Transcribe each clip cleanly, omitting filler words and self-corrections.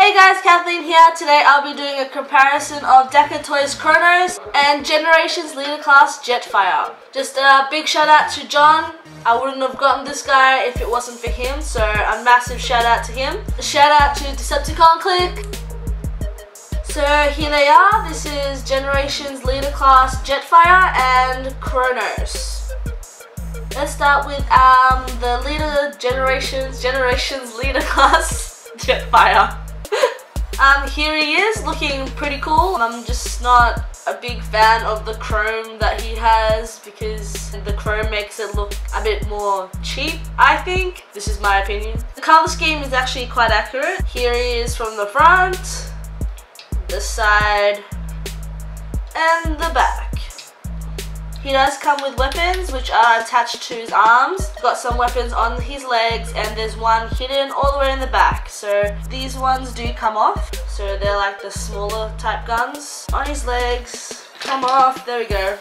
Hey guys, Kathleen here. Today I'll be doing a comparison of Dacatoys Kronos and Generations Leader Jetfire. Just a big shout out to John. I wouldn't have gotten this guy if it wasn't for him, so a massive shout out to him. A shout out to Decepticon Click. So here they are. This is Generations Leader Jetfire and Kronos. Let's start with the leader Generations Leader Jetfire. Here he is, looking pretty cool. I'm just not a big fan of the chrome that he has because the chrome makes it look a bit more cheap, I think. This is my opinion. The color scheme is actually quite accurate. Here he is from the front, the side, and the back. He does come with weapons which are attached to his arms. Got some weapons on his legs and there's one hidden all the way in the back. So these ones do come off. So they're like the smaller type guns. On his legs, come off, there we go.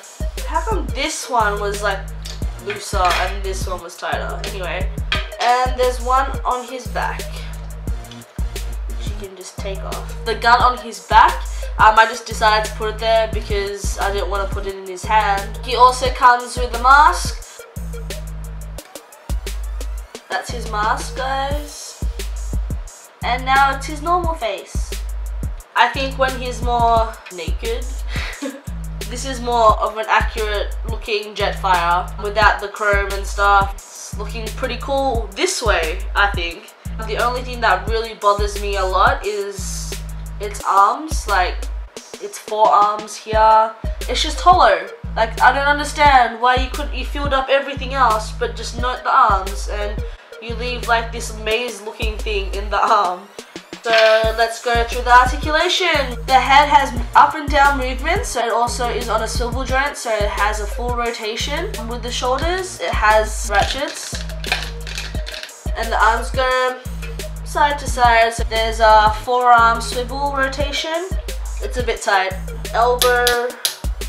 How come this one was like looser and this one was tighter? Anyway, and there's one on his back, which you can just take off. The gun on his back, I just decided to put it there because I didn't want to put it in his hand. He also comes with a mask. That's his mask, guys. And now it's his normal face. I think when he's more naked, this is more of an accurate looking Jetfire without the chrome and stuff. It's looking pretty cool this way, I think. The only thing that really bothers me a lot is its arms, like its forearms here. It's just hollow. Like, I don't understand why you filled up everything else but just not the arms, and you leave like this maze looking thing in the arm. So let's go through the articulation. The head has up and down movement, so it also is on a swivel joint, so it has a full rotation. With the shoulders, it has ratchets, and the arms go side to side. So there's a forearm swivel rotation. It's a bit tight. Elbow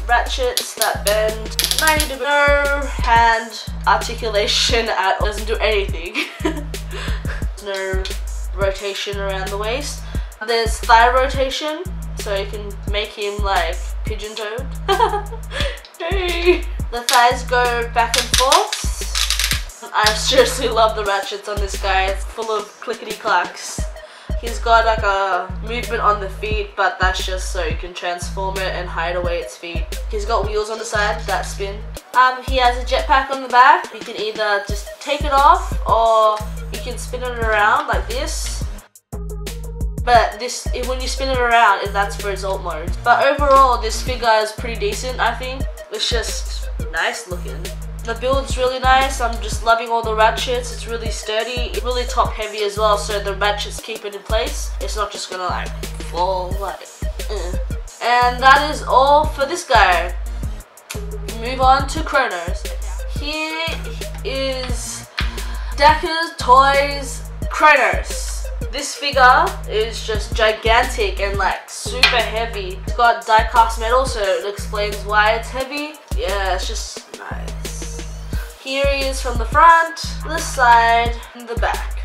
ratchets that bend 90 degrees. No hand articulation at all. Doesn't do anything. No rotation around the waist. There's thigh rotation, so you can make him like pigeon-toed. Hey. The thighs go back and forth. I seriously love the ratchets on this guy. It's full of clickety-clacks. He's got like a movement on the feet, but that's just so you can transform it and hide away its feet. He's got wheels on the side that spin. He has a jetpack on the back. You can either just take it off or you can spin it around like this. But when you spin it around, that's for its alt mode. But overall, this figure is pretty decent, I think. It's just nice looking. The build's really nice. I'm just loving all the ratchets. It's really sturdy, really top heavy as well, so the ratchets keep it in place. It's not just gonna like fall like And that is all for this guy. Move on to Kronos. Here is Dacatoys Kronos. This figure is just gigantic and like super heavy. It's got die-cast metal, so it explains why it's heavy. Yeah, it's just nice. Here he is from the front, the side, and the back.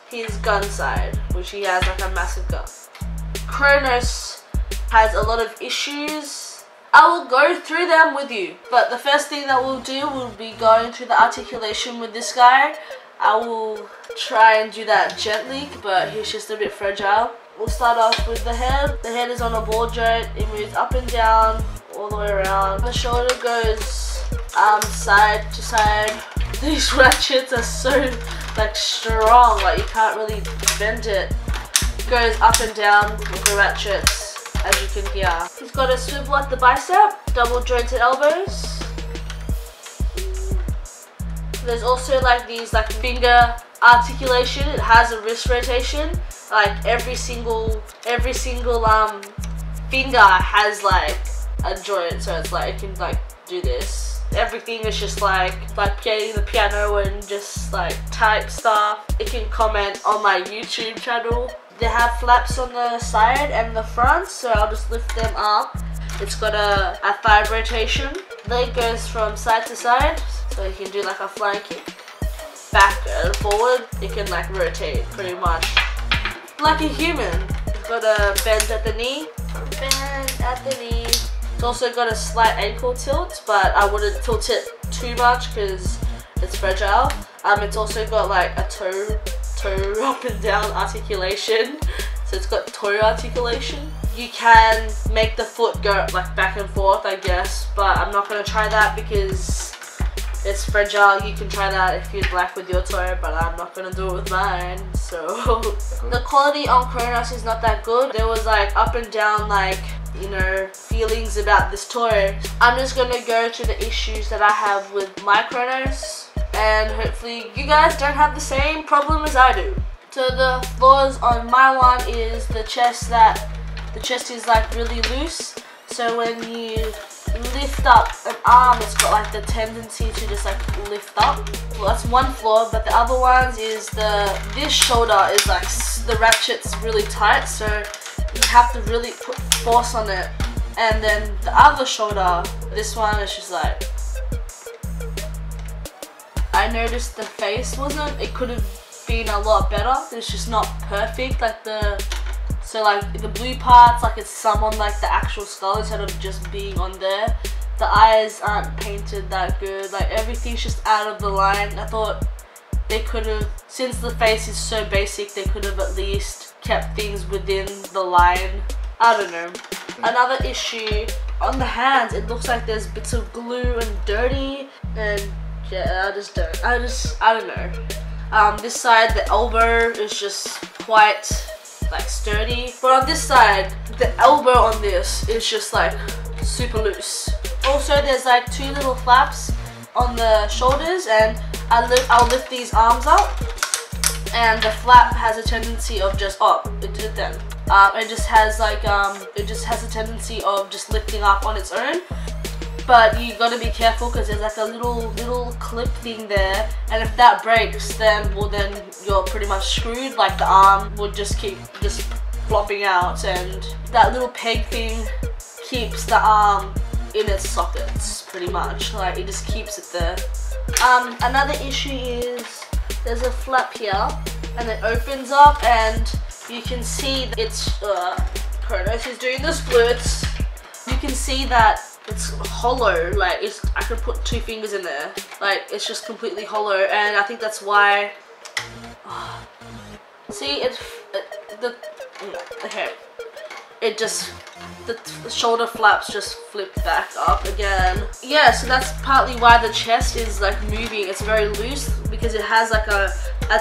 His gun side, which he has like a massive gun. Kronos has a lot of issues. I will go through them with you, but the first thing that we'll do will be going through the articulation with this guy. I will try and do that gently, but he's just a bit fragile. We'll start off with the head. The head is on a ball joint. It moves up and down, all the way around. The shoulder goes side to side. These ratchets are so like strong, like you can't really bend it. It goes up and down with the ratchets, as you can hear. He's got a swivel at the bicep, double jointed elbows. There's also like these like finger articulation. It has a wrist rotation. Like every single finger has like a joint, so it's like it can like do this. Everything is just like playing the piano and just like type stuff. It can comment on my YouTube channel. They have flaps on the side and the front, so I'll just lift them up. It's got a thigh rotation. Leg goes from side to side, so you can do like a flying kick. Back and forward, it can like rotate pretty much like a human. got a bend at the knee. Bend at the knee. It's also got a slight ankle tilt, but I wouldn't tilt it too much because it's fragile. It's also got like a toe up and down articulation. So it's got toe articulation. You can make the foot go like back and forth, I guess, but I'm not gonna try that because it's fragile. You can try that if you'd like with your toy, but I'm not gonna do it with mine. So the quality on Kronos is not that good. There was like up and down, like, you know, feelings about this toy. I'm just gonna go to the issues that I have with my Kronos, and hopefully you guys don't have the same problem as I do. So the flaws on my one is the chest is like really loose. So when you lift up an arm, it's got like the tendency to just like lift up. Well, that's one flaw, but the other ones is this shoulder is like, the ratchet's really tight, so you have to really put force on it. And then the other shoulder, this one is just like, I noticed the face it could have been a lot better. It's just not perfect, like so like the blue parts, like it's some on like the actual skull instead of just being on there. The eyes aren't painted that good, like everything's just out of the line. I thought they could have, since the face is so basic, they could have at least kept things within the line. I don't know. Another issue, on the hands, it looks like there's bits of glue and dirty, and yeah, I don't know. This side, the elbow is just quite like sturdy, but on this side, the elbow on this is just like super loose. Also, there's like two little flaps on the shoulders, and I'll lift these arms up, and the flap has a tendency of just, oh, it did then. It just has like a tendency of just lifting up on its own. But you gotta be careful because there's like a little clip thing there, and if that breaks, then you're pretty much screwed. Like the arm would just keep flopping out, and that little peg thing keeps the arm in its sockets pretty much. Like it just keeps it there. Another issue is there's a flap here, and it opens up, and you can see it's Kronos is doing the splits. You can see that it's hollow, like I could put 2 fingers in there, like it's just completely hollow, and I think that's why. See, the shoulder flaps just flipped back up again. Yeah, so that's partly why the chest is like moving. It's very loose because it has like a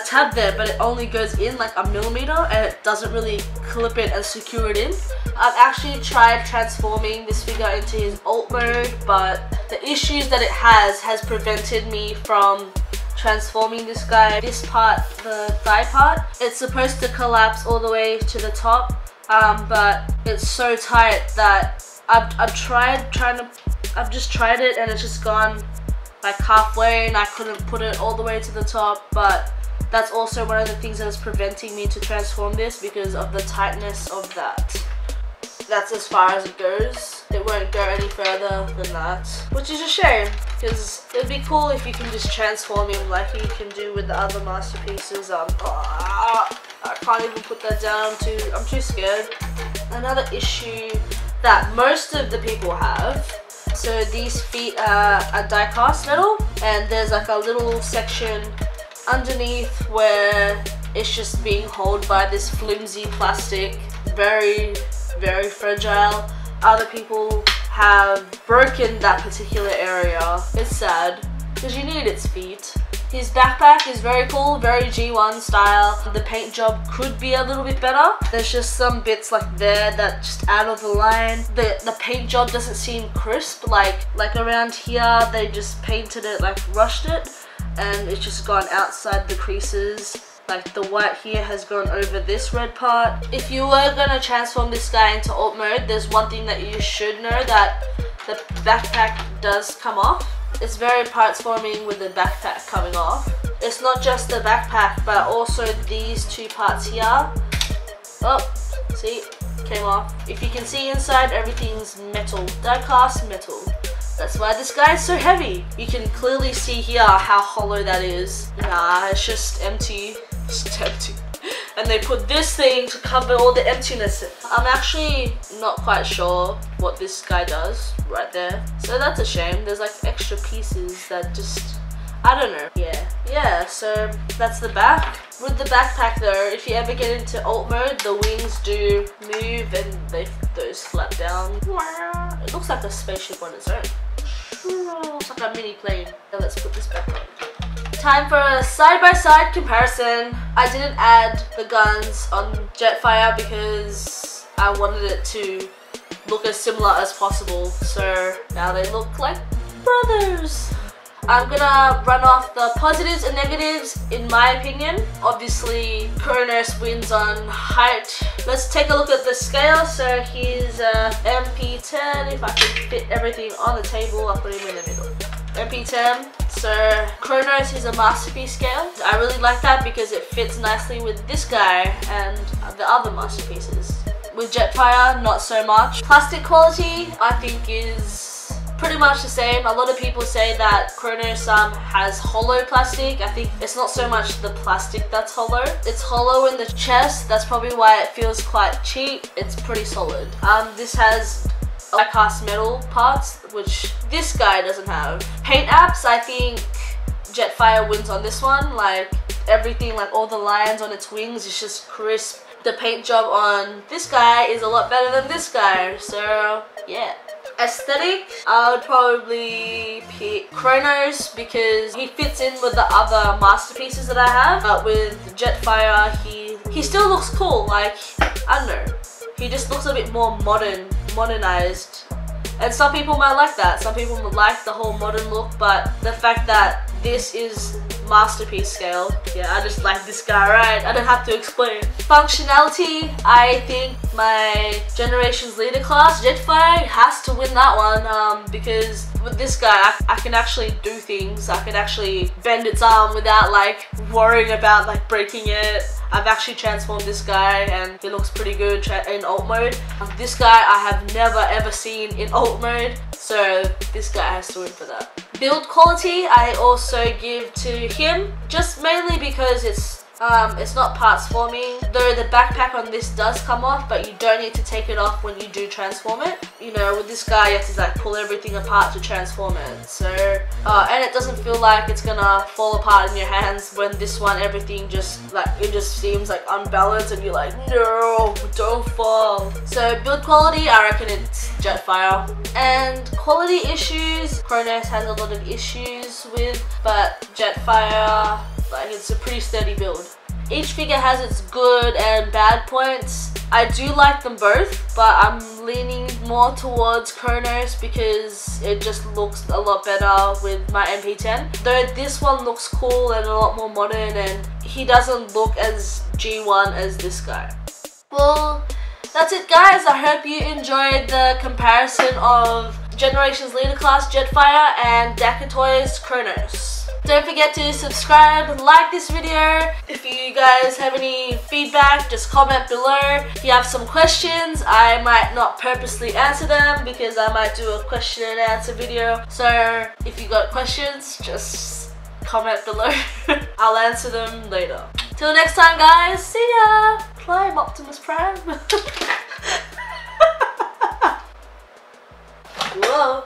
tab there, but it only goes in like a millimeter, and it doesn't really clip it and secure it in. I've actually tried transforming this figure into his alt mode, but the issues that it has prevented me from transforming this guy. This part, the thigh part, it's supposed to collapse all the way to the top, but it's so tight that I've just tried it, and it's just gone like halfway, and I couldn't put it all the way to the top. But that's also one of the things that is preventing me to transform this, because of the tightness of that. That's as far as it goes. It won't go any further than that, which is a shame, because it'd be cool if you can just transform him like you can do with the other masterpieces. I can't even put that down, I'm too scared. Another issue that most of the people have, so these feet are die-cast metal, and there's like a little section underneath where it's just being held by this flimsy plastic, very fragile. Other people have broken that particular area. It's sad because you need its feet. His backpack is very cool, very G1 style. The paint job could be a little bit better. There's just some bits like there that just out of the line. The paint job doesn't seem crisp. Like around here they just painted it, like rushed it, and it's just gone outside the creases. Like the white here has gone over this red part. If you were gonna transform this guy into alt mode, there's one thing that you should know, that the backpack does come off. It's very parts forming with the backpack coming off. It's not just the backpack, but also these two parts here. Oh, see, came off. If you can see inside, everything's metal, die-cast metal. That's why this guy is so heavy. You can clearly see here how hollow that is. Nah, it's just empty. Just empty. and they put this thing to cover all the emptiness. I'm actually not quite sure what this guy does right there, so that's a shame. There's like extra pieces that just, I don't know. Yeah, so that's the back. With the backpack though, if you ever get into alt mode, the wings do move and those flap down. It looks like a spaceship on its own. It's like a mini plane. Now let's put this back on. Time for a side-by-side comparison. I didn't add the guns on Jetfire because I wanted it to look as similar as possible. So now they look like brothers. I'm gonna run off the positives and negatives in my opinion. Obviously, Kronos wins on height. Let's take a look at the scale. So here's a MP10. If I can fit everything on the table, I'll put him in the middle. MP10. So Kronos is a masterpiece scale. I really like that because it fits nicely with this guy and the other masterpieces. With Jetfire, not so much. Plastic quality, I think, is pretty much the same. A lot of people say that Kronos has hollow plastic. I think it's not so much the plastic that's hollow. It's hollow in the chest. That's probably why it feels quite cheap. It's pretty solid. This has die-cast metal parts, which this guy doesn't have. Paint apps, I think Jetfire wins on this one. Like everything, like all the lines on its wings is just crisp. The paint job on this guy is a lot better than this guy. So yeah. Aesthetic, I would probably pick Kronos because he fits in with the other masterpieces that I have. But with Jetfire, he still looks cool. Like, I don't know, he just looks a bit more modernized. And some people might like that. Some people might like the whole modern look, but the fact that this is masterpiece scale, yeah, I just like this guy, right? I don't have to explain. Functionality, I think my Generations Leader class, Jetfire, has to win that one because with this guy, I can actually do things. I can actually bend its arm without like worrying about like breaking it. I've actually transformed this guy and he looks pretty good in alt mode. This guy I have never ever seen in alt mode, so this guy has to win for that. Build quality, I also give to him, just mainly because it's not parts forming. Though the backpack on this does come off, but you don't need to take it off when you do transform it. You know, with this guy you have to like pull everything apart to transform it. So, and it doesn't feel like it's gonna fall apart in your hands. When this one, everything just like, it just seems like unbalanced and you're like, no, don't fall. So build quality, I reckon it's Jetfire. And quality issues, Kronos has a lot of issues with, but Jetfire, like, it's a pretty sturdy build. Each figure has its good and bad points. I do like them both, but I'm leaning more towards Kronos because it just looks a lot better with my MP10. Though this one looks cool and a lot more modern, and he doesn't look as G1 as this guy. Well, that's it guys. I hope you enjoyed the comparison of Generations Leader Class Jetfire and Dacatoys Kronos. Don't forget to subscribe, like this video. If you guys have any feedback, just comment below. If you have some questions, I might not purposely answer them because I might do a question and answer video. So if you got questions, just comment below. I'll answer them later. Till next time guys, see ya! Climb Optimus Prime. Whoa.